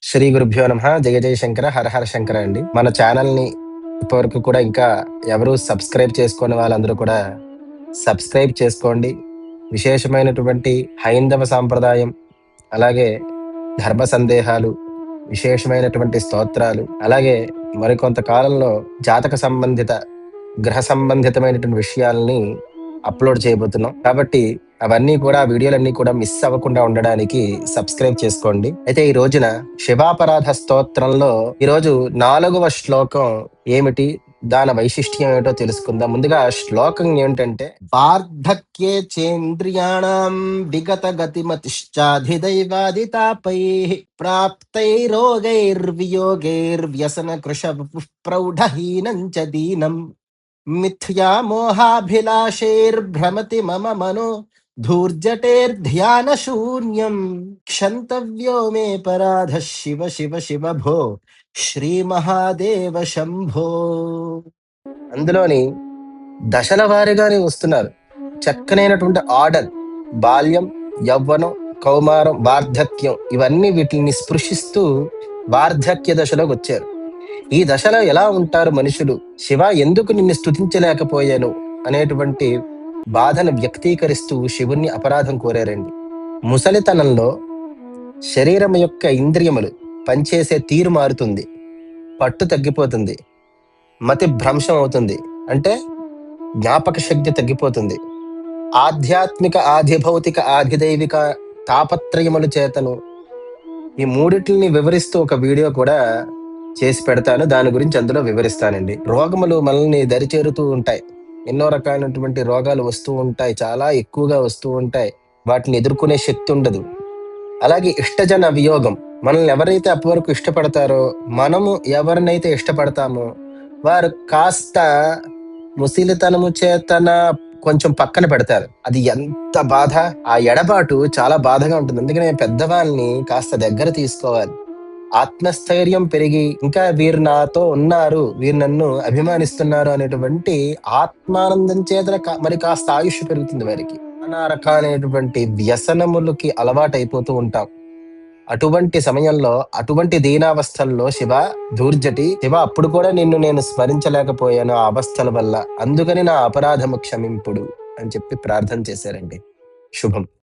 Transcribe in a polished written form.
శ్రీ గురుభ్యో నమః. జయ జయ శంకర, హర హర శంకర అండి. మన ఛానల్ని ఇప్పటివరకు కూడా ఇంకా ఎవరు సబ్స్క్రైబ్ చేసుకోని వాళ్ళందరూ కూడా సబ్స్క్రైబ్ చేసుకోండి. విశేషమైనటువంటి హైందవ సాంప్రదాయం, అలాగే ధర్మ సందేహాలు, విశేషమైనటువంటి స్తోత్రాలు, అలాగే మరికొంత కాలంలో జాతక సంబంధిత గ్రహ సంబంధితమైనటువంటి విషయాల్ని అప్లోడ్ చేయబోతున్నాం. కాబట్టి అవన్నీ కూడా వీడియోలన్నీ కూడా మిస్ అవ్వకుండా ఉండడానికి సబ్స్క్రైబ్ చేసుకోండి. అయితే ఈ రోజున శివాపరాధ స్తోత్రంలో ఈరోజు 4వ శ్లోకం ఏమిటి, దాని వైశిష్ట్యం ఏమిటో తెలుసుకుందాం. ముందుగా శ్లోకం ఏమిటంటే, వార్ధక్యే చేంద్రియాణం విగత గతిమతిశ్చాధిదైవాదితాపై ప్రాప్తైరోగైర్వియోగైర్వ్యసన కృష ప్రౌఢహీనం చ దీనం మిథ్యా మోహాభిలాషైర్భ్రమతి మమ మనో ధూర్జటేర్ధ్యాన శూన్యం క్షంతవ్యో మే పరాధ శివ శివ శివ భో శ్రీ మహాదేవ శంభో. అందులోని దశల వారీగానే వస్తున్నారు. చక్కనైనటువంటి ఆర్డర్, బాల్యం, యవ్వనం, కౌమారం, వార్ధక్యం, ఇవన్నీ వీటిని స్పృశిస్తూ వార్ధక్య దశలోకి వచ్చారు. ఈ దశలో ఎలా ఉంటారు మనుషులు, శివ ఎందుకు నిన్ను స్తుతించలేకపోయాను అనేటువంటి బాధను వ్యక్తీకరిస్తూ శివుణ్ణి అపరాధం కోరారండి. ముసలితనంలో శరీరం యొక్క ఇంద్రియములు పనిచేసే తీరు మారుతుంది, పట్టు తగ్గిపోతుంది, మతి భ్రంశం అవుతుంది, అంటే జ్ఞాపక శక్తి తగ్గిపోతుంది. ఆధ్యాత్మిక, ఆధిభౌతిక, ఆధిదైవిక తాపత్రయముల చేతను ఈ మూడిటిని వివరిస్తూ ఒక వీడియో కూడా చేసి పెడతాను. దాని గురించి అందులో వివరిస్తానండి. రోగములు మనల్ని దరిచేరుతూ ఉంటాయి. ఎన్నో రకాలైనటువంటి రోగాలు వస్తూ ఉంటాయి, చాలా ఎక్కువగా వస్తూ ఉంటాయి. వాటిని ఎదుర్కొనే శక్తి ఉండదు. అలాగే ఇష్టజన వియోగం, మనల్ని ఎవరైతే అప్పటివరకు ఇష్టపడతారో, మనము ఎవరినైతే ఇష్టపడతామో వారు కాస్త ముసిలితనము చేతన కొంచెం పక్కన పెడతారు. అది ఎంత బాధ, ఆ ఎడబాటు చాలా బాధగా ఉంటుంది. అందుకనే పెద్దవాళ్ళని కాస్త దగ్గర తీసుకోవాలి. ఆత్మస్థైర్యం పెరిగి, ఇంకా వీరు నాతో ఉన్నారు, వీరు నన్ను అభిమానిస్తున్నారు అనేటువంటి ఆత్మానందం చేత మరి కాస్త ఆయుష్ పెరుగుతుంది వారికి. నానా రకాలైనటువంటి వ్యసనములకి అలవాటు అయిపోతూ ఉంటాం. అటువంటి సమయంలో, అటువంటి దీనావస్థల్లో శివ ధూర్జటి, శివ అప్పుడు కూడా నిన్ను నేను స్మరించలేకపోయాను ఆ అవస్థల వల్ల, అందుకని నా అపరాధము క్షమింపుడు అని చెప్పి ప్రార్థన చేశారండి. శుభం.